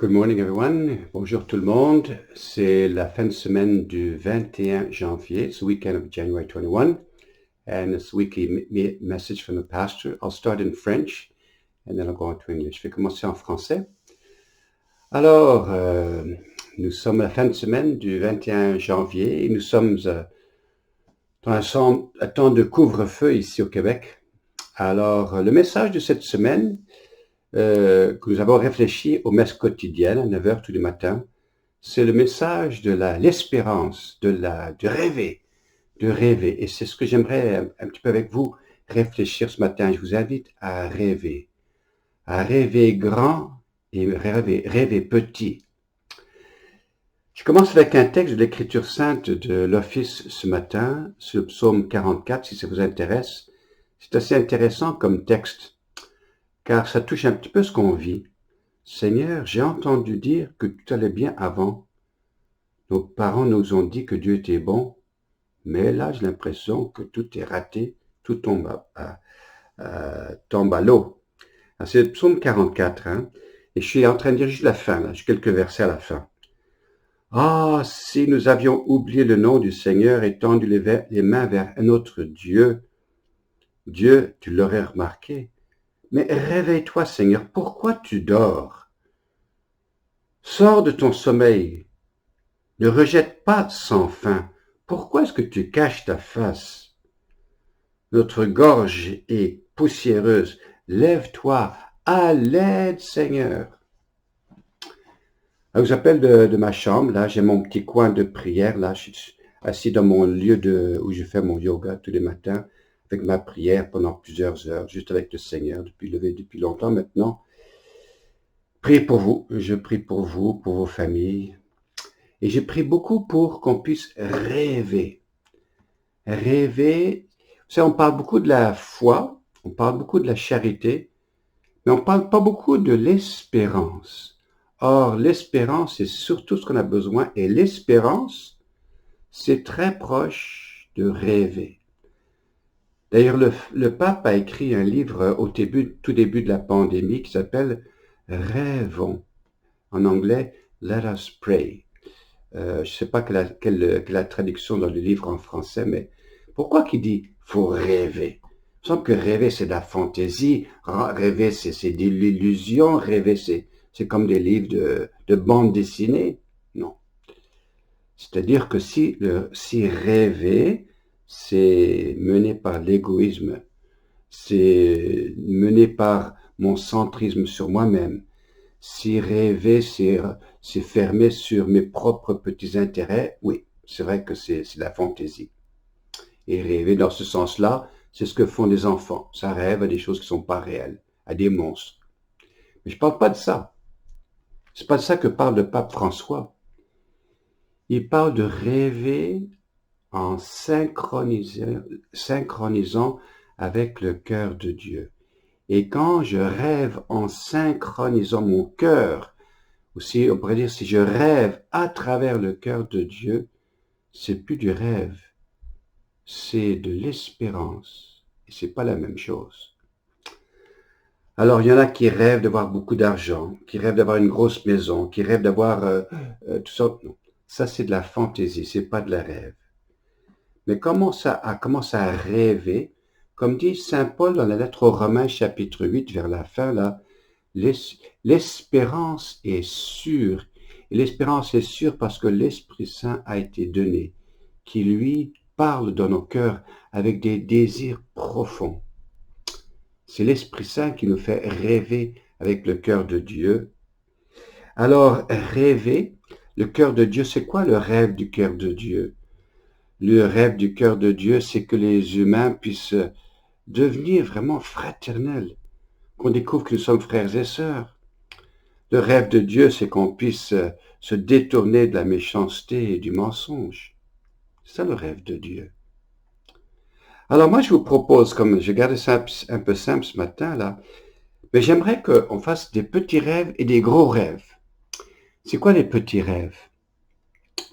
Good morning everyone. Bonjour tout le monde. C'est la fin de semaine du 21 janvier. It's the weekend of January 21. And it's a weekly message from the pastor. I'll start in French and then I'll go on to English. Je vais commencer en français. Alors, nous sommes à la fin de semaine du 21 janvier et nous sommes dans un temps de couvre-feu ici au Québec. Alors, le message de cette semaine que nous avons réfléchi aux messes quotidiennes à 9 heures tous les matins, c'est le message de l'espérance, de rêver, Et c'est ce que j'aimerais un petit peu avec vous réfléchir ce matin. Je vous invite à rêver grand et rêver petit. Je commence avec un texte de l'Écriture sainte de l'Office ce matin, sur le psaume 44, si ça vous intéresse. C'est assez intéressant comme texte, car ça touche un petit peu ce qu'on vit. Seigneur, j'ai entendu dire que tout allait bien avant. Nos parents nous ont dit que Dieu était bon, mais là, j'ai l'impression que tout est raté, tout tombe à l'eau. C'est le psaume 44, et je suis en train de dire juste la fin, là, j'ai quelques versets à la fin. Ah, si nous avions oublié le nom du Seigneur et tendu les mains vers un autre Dieu, tu l'aurais remarqué. Mais réveille-toi, Seigneur, pourquoi tu dors? Sors de ton sommeil. Ne rejette pas sans fin. Pourquoi est-ce que tu caches ta face? Notre gorge est poussiéreuse. Lève-toi, à l'aide, Seigneur. Je vous appelle de ma chambre. Là, j'ai mon petit coin de prière. Là, je suis assis dans mon lieu où je fais mon yoga tous les matins, avec ma prière pendant plusieurs heures, juste avec le Seigneur, depuis longtemps maintenant. Priez pour vous. Je prie pour vous, pour vos familles. Et je prie beaucoup pour qu'on puisse rêver. Rêver, vous savez, on parle beaucoup de la foi, on parle beaucoup de la charité, mais on ne parle pas beaucoup de l'espérance. Or, l'espérance, c'est surtout ce qu'on a besoin, et l'espérance, c'est très proche de rêver. D'ailleurs, le pape a écrit un livre tout début de la pandémie qui s'appelle Rêvons. En anglais, Let us pray. Je ne sais pas quelle est la traduction dans le livre en français, mais pourquoi qu'il dit « faut rêver » ? Il me semble que rêver, c'est de la fantaisie, rêver, c'est de l'illusion, rêver, c'est comme des livres de bande dessinée. Non. C'est-à-dire que si rêver, c'est mené par l'égoïsme, c'est mené par mon centrisme sur moi-même, si rêver, c'est fermé sur mes propres petits intérêts, oui, c'est vrai que c'est la fantaisie. Et rêver dans ce sens-là, c'est ce que font les enfants. Ça rêve à des choses qui ne sont pas réelles, à des monstres. Mais je ne parle pas de ça. C'est pas de ça que parle le pape François. Il parle de rêver en synchronisant avec le cœur de Dieu. Et quand je rêve en synchronisant mon cœur, aussi, on pourrait dire, si je rêve à travers le cœur de Dieu, c'est plus du rêve, c'est de l'espérance. Et c'est pas la même chose. Alors, il y en a qui rêvent d'avoir beaucoup d'argent, qui rêvent d'avoir une grosse maison, qui rêvent d'avoir tout ça. Non, ça c'est de la fantaisie, c'est pas de la rêve. Mais commence à rêver, comme dit Saint Paul dans la lettre aux Romains, chapitre 8, vers la fin, là, l'espérance est sûre. Et l'espérance est sûre parce que l'Esprit Saint a été donné, qui lui parle dans nos cœurs avec des désirs profonds. C'est l'Esprit Saint qui nous fait rêver avec le cœur de Dieu. Alors, rêver, le cœur de Dieu, c'est quoi le rêve du cœur de Dieu? Le rêve du cœur de Dieu, c'est que les humains puissent devenir vraiment fraternels, qu'on découvre que nous sommes frères et sœurs. Le rêve de Dieu, c'est qu'on puisse se détourner de la méchanceté et du mensonge. C'est ça le rêve de Dieu. Alors moi, je vous propose, comme je garde ça un peu simple ce matin, là, mais j'aimerais qu'on fasse des petits rêves et des gros rêves. C'est quoi les petits rêves?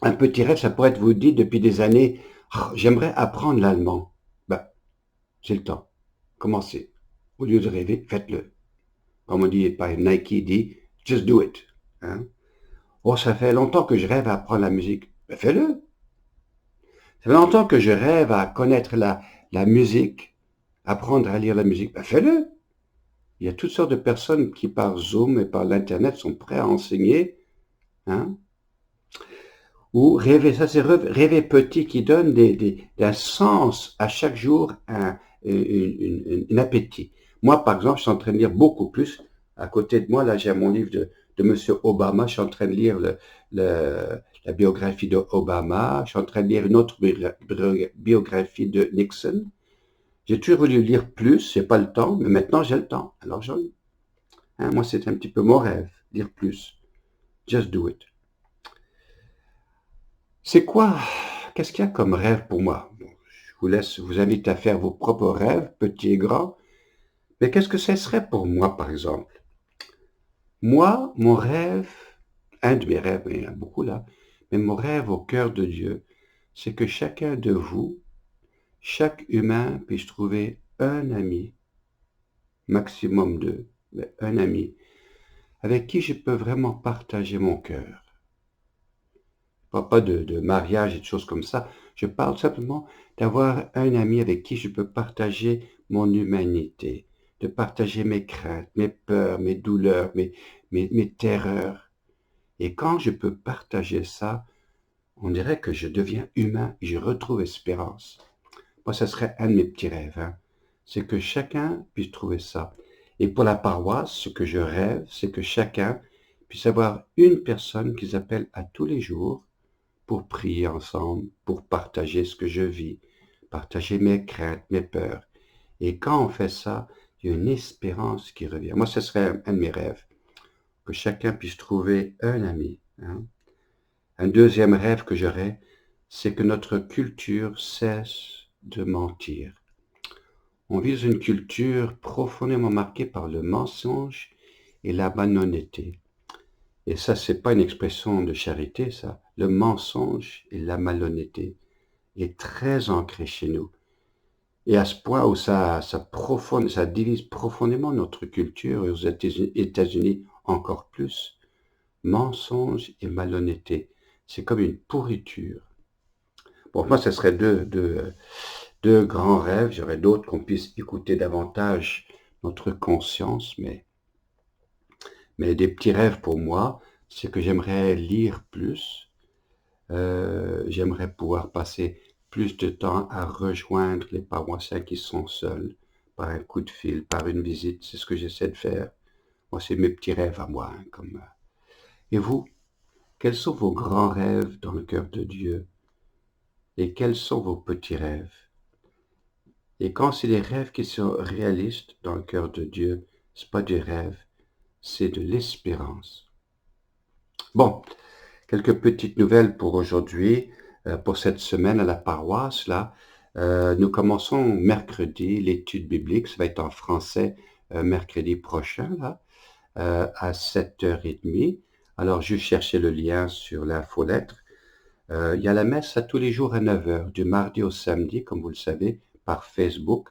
Un petit rêve, ça pourrait être, vous dit depuis des années, oh, j'aimerais apprendre l'allemand. Ben, c'est le temps. Commencez. Au lieu de rêver, faites-le. Comme on dit, par Nike dit, just do it. Hein? Oh, ça fait longtemps que je rêve à apprendre la musique. Ben, fais-le. Ça fait longtemps que je rêve à connaître la musique, apprendre à lire la musique. Ben, fais-le. Il y a toutes sortes de personnes qui, par Zoom et par l'Internet, sont prêts à enseigner. Hein? Ou rêver, ça c'est rêver petit qui donne un sens à chaque jour, un appétit. Moi, par exemple, je suis en train de lire beaucoup plus. À côté de moi, là, j'ai mon livre de Monsieur Obama. Je suis en train de lire la biographie de Obama. Je suis en train de lire une autre biographie de Nixon. J'ai toujours voulu lire plus, j'ai pas le temps, mais maintenant j'ai le temps. Alors j'en lis. Hein, moi, c'est un petit peu mon rêve, lire plus. Just do it. C'est quoi? Qu'est-ce qu'il y a comme rêve pour moi? Bon, je vous invite à faire vos propres rêves, petits et grands. Mais qu'est-ce que ce serait pour moi, par exemple? Moi, mon rêve, un de mes rêves, il y en a beaucoup là, mais mon rêve au cœur de Dieu, c'est que chacun de vous, chaque humain puisse trouver un ami, maximum deux, mais un ami, avec qui je peux vraiment partager mon cœur. Pas de mariage et de choses comme ça. Je parle simplement d'avoir un ami avec qui je peux partager mon humanité, de partager mes craintes, mes peurs, mes douleurs, mes terreurs. Et quand je peux partager ça, on dirait que je deviens humain et je retrouve espérance. Moi, ça serait un de mes petits rêves. Hein. C'est que chacun puisse trouver ça. Et pour la paroisse, ce que je rêve, c'est que chacun puisse avoir une personne qu'ils appellent à tous les jours pour prier ensemble, pour partager ce que je vis, partager mes craintes, mes peurs. Et quand on fait ça, il y a une espérance qui revient. Moi, ce serait un de mes rêves, que chacun puisse trouver un ami. Hein. Un deuxième rêve que j'aurais, c'est que notre culture cesse de mentir. On vit dans une culture profondément marquée par le mensonge et la malhonnêteté. Et ça, c'est pas une expression de charité, ça. Le mensonge et la malhonnêteté est très ancré chez nous. Et à ce point où ça divise profondément notre culture, et aux États-Unis encore plus. Mensonge et malhonnêteté. C'est comme une pourriture. Bon, moi, ce serait deux grands rêves. J'aurais d'autres qu'on puisse écouter davantage notre conscience, mais des petits rêves pour moi, c'est que j'aimerais lire plus. J'aimerais pouvoir passer plus de temps à rejoindre les paroissiens qui sont seuls, par un coup de fil, par une visite. C'est ce que j'essaie de faire. Moi, c'est mes petits rêves à moi. Hein, Et vous, quels sont vos grands rêves dans le cœur de Dieu? Et quels sont vos petits rêves? Et quand c'est des rêves qui sont réalistes dans le cœur de Dieu, c'est pas des rêves, c'est de l'espérance. Bon, quelques petites nouvelles pour aujourd'hui, pour cette semaine à la paroisse. Là, nous commençons mercredi l'étude biblique. Ça va être en français mercredi prochain, là, à 7h30. Alors, je cherchais le lien sur l'infolettre. Il y a la messe à tous les jours à 9h, du mardi au samedi, comme vous le savez, par Facebook.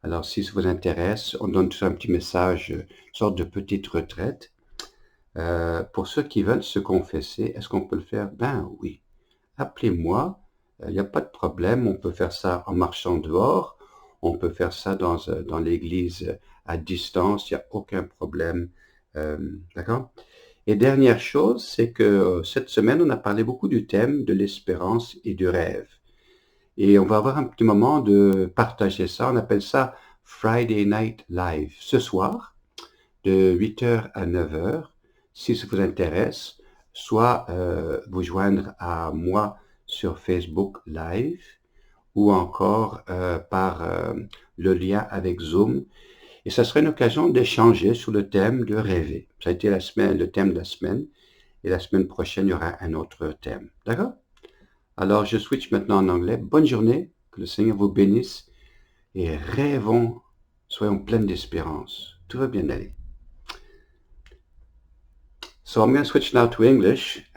Alors, si ça vous intéresse, on donne tout un petit message, une sorte de petite retraite. Pour ceux qui veulent se confesser, est-ce qu'on peut le faire? Ben oui. Appelez-moi, il n'y a pas de problème. On peut faire ça en marchant dehors. On peut faire ça dans l'église à distance. Il n'y a aucun problème. D'accord? Et dernière chose, c'est que cette semaine, on a parlé beaucoup du thème de l'espérance et du rêve. Et on va avoir un petit moment de partager ça. On appelle ça Friday Night Live. Ce soir, de 8h à 9h, si ça vous intéresse, soit vous joindre à moi sur Facebook Live ou encore par le lien avec Zoom. Et ça serait une occasion d'échanger sur le thème de rêver. Ça a été le thème de la semaine. Et la semaine prochaine, il y aura un autre thème. D'accord? Alors, je switch maintenant en anglais. Bonne journée. Que le Seigneur vous bénisse. Et rêvons, soyons pleins d'espérance. Tout va bien aller. So I'm going to switch now to English.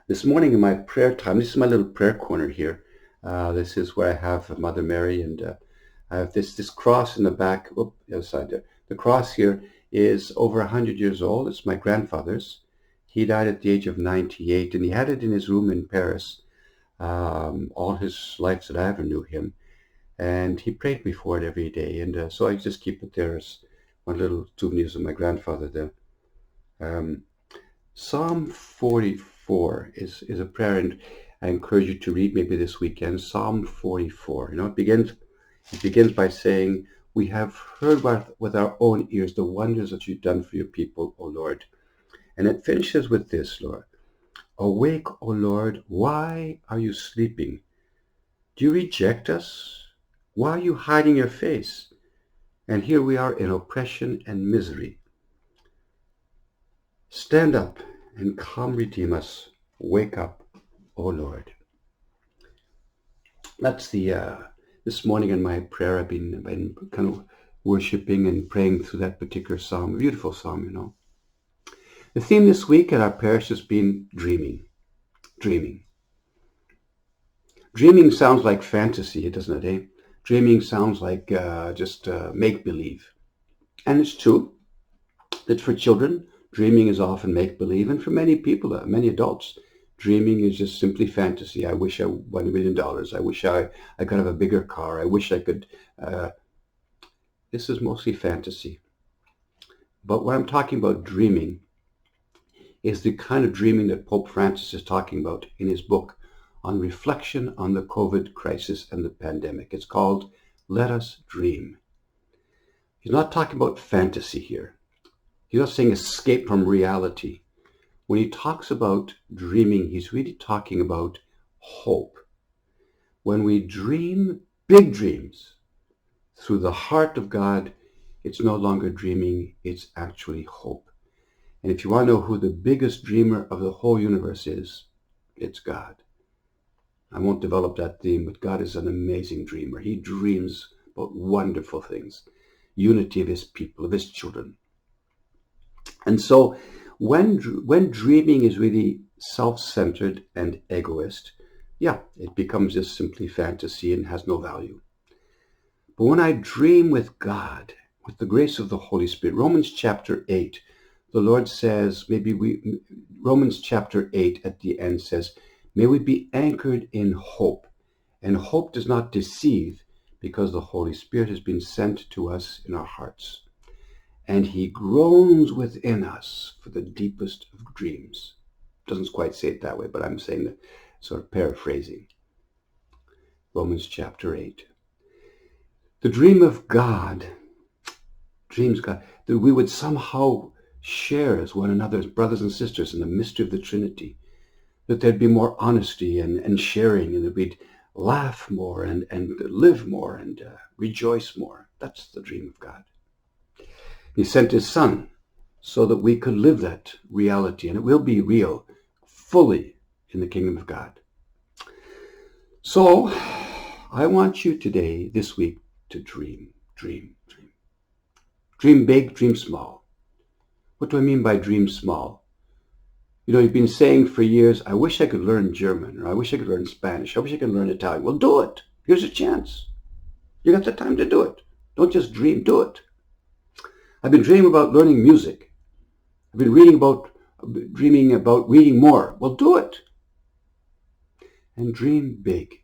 This morning in my prayer time, this is my little prayer corner here. This is where I have Mother Mary, and I have this cross in the back. The other side there. The cross here is over 100 years old. It's my grandfather's. He died at the age of 98, and he had it in his room in Paris all his life that I ever knew him. And he prayed me for it every day. And so I just keep it there as one little souvenirs of my grandfather there. Psalm 44 is a prayer, and I encourage you to read maybe this weekend. Psalm 44. You know, it begins by saying, "We have heard with our own ears the wonders that you've done for your people, O Lord." And it finishes with this, Lord. "Awake, O Lord, why are you sleeping? Do you reject us? Why are you hiding your face? And here we are in oppression and misery. Stand up and come redeem us. Wake up, O Lord." That's this morning in my prayer, I've been kind of worshiping and praying through that particular psalm. A beautiful psalm, you know. The theme this week at our parish has been dreaming. Dreaming. Dreaming sounds like fantasy, doesn't it, eh? Dreaming sounds like just make-believe. And it's true that for children, dreaming is often make-believe. And for many people, many adults, dreaming is just simply fantasy. I wish I won $1 million. I wish I could have a bigger car. I wish I could. This is mostly fantasy. But what I'm talking about dreaming is the kind of dreaming that Pope Francis is talking about in his book on reflection on the COVID crisis and the pandemic. It's called Let Us Dream. He's not talking about fantasy here. He's not saying escape from reality. When he talks about dreaming, he's really talking about hope. When we dream big dreams through the heart of God, it's no longer dreaming, it's actually hope. And if you want to know who the biggest dreamer of the whole universe is, it's God. I won't develop that theme, but God is an amazing dreamer. He dreams about wonderful things, unity of his people, of his children. And so when dreaming is really self-centered and egoist, yeah, it becomes just simply fantasy and has no value. But when I dream with God, with the grace of the Holy Spirit, Romans chapter 8, the Lord says, Romans chapter 8 at the end says, may we be anchored in hope. And hope does not deceive, because the Holy Spirit has been sent to us in our hearts. And he groans within us for the deepest of dreams. Doesn't quite say it that way, but I'm saying that, sort of paraphrasing. Romans chapter 8. The dream of God, dreams God, that we would somehow share as one another, as brothers and sisters, in the mystery of the Trinity, that there'd be more honesty and sharing, and that we'd laugh more and live more and rejoice more. That's the dream of God. He sent his Son so that we could live that reality, and it will be real fully in the kingdom of God. So I want you today, this week, to dream, dream, dream. Dream big, dream small. What do I mean by dream small? You know, you've been saying for years, I wish I could learn German, or I wish I could learn Spanish, I wish I could learn Italian. Well, do it. Here's a chance. You got the time to do it. Don't just dream, do it. I've been dreaming about learning music. I've been dreaming about reading more. Well, do it. And dream big.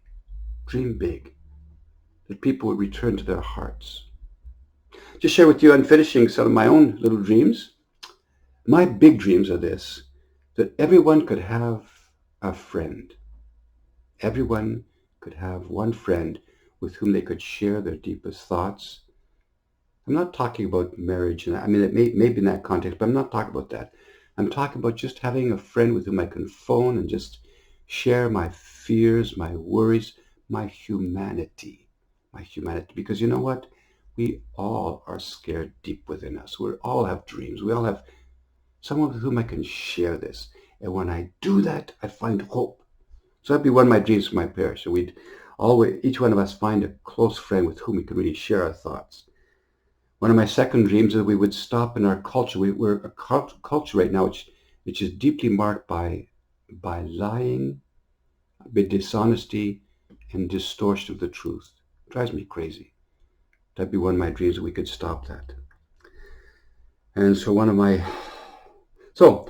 Dream big. That people would return to their hearts. Just share with you, I'm finishing some of my own little dreams. My big dreams are this, that everyone could have a friend. Everyone could have one friend with whom they could share their deepest thoughts. I'm not talking about marriage, and I mean, it may be in that context, but I'm not talking about that. I'm talking about just having a friend with whom I can phone and just share my fears, my worries, my humanity. Because you know what? We all are scared deep within us. We all have dreams. We all have someone with whom I can share this. And when I do that, I find hope. So that'd be one of my dreams for my parish. So each one of us find a close friend with whom we can really share our thoughts. One of my second dreams is we would stop in our culture. We're a culture right now which is deeply marked by lying, by dishonesty, and distortion of the truth. It drives me crazy. That'd be one of my dreams, that we could stop that. And so one of my, so,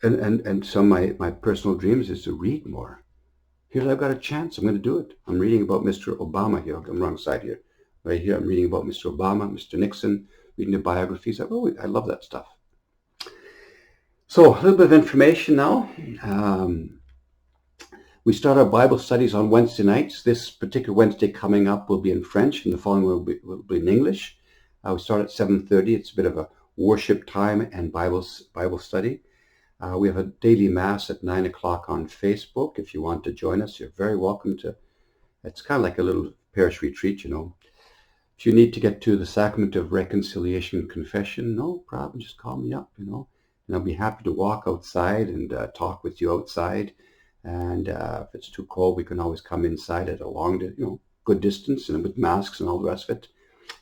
and some of my personal dreams is to read more. Here I've got a chance. I'm going to do it. I'm reading about Mr. Obama here. I'm wrong side here. Right here, I'm reading about Mr. Obama, Mr. Nixon, reading the biographies. Oh, I love that stuff. So a little bit of information now. We start our Bible studies on Wednesday nights. This particular Wednesday coming up will be in French, and the following will be in English. We start at 7:30. It's a bit of a worship time and Bible study. We have a daily mass at 9 o'clock on Facebook. If you want to join us, you're very welcome to. It's kind of like a little parish retreat, you know. If you need to get to the sacrament of reconciliation and confession, no problem. Just call me up, you know, and I'll be happy to walk outside and talk with you outside. And if it's too cold, we can always come inside at a long, you know, good distance and with masks and all the rest of it.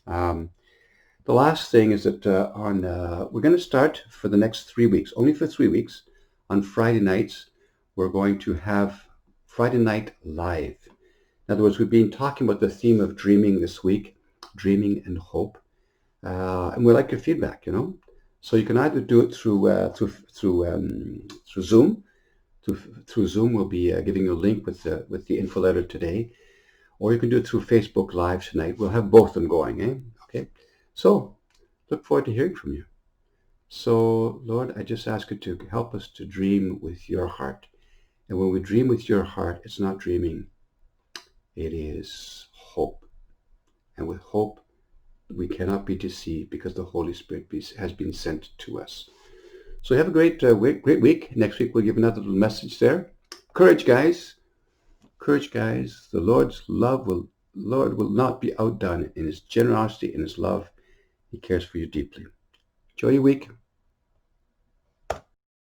The last thing is that we're going to start for the next 3 weeks, only for 3 weeks, on Friday nights, we're going to have Friday Night Live. In other words, we've been talking about the theme of dreaming this week, dreaming and hope, and we like your feedback, you know. So you can either do it through Zoom. Through Zoom, we'll be giving you a link with the info letter today, or you can do it through Facebook Live tonight. We'll have both of them going, eh? Okay. So look forward to hearing from you. So Lord, I just ask you to help us to dream with your heart. And when we dream with your heart, it's not dreaming. It is hope. And with hope, we cannot be deceived because the Holy Spirit has been sent to us. So have a great week. Next week we'll give another little message there. Courage, guys. Courage, guys. The Lord will not be outdone in his generosity, in his love. He cares for you deeply. Enjoy your week.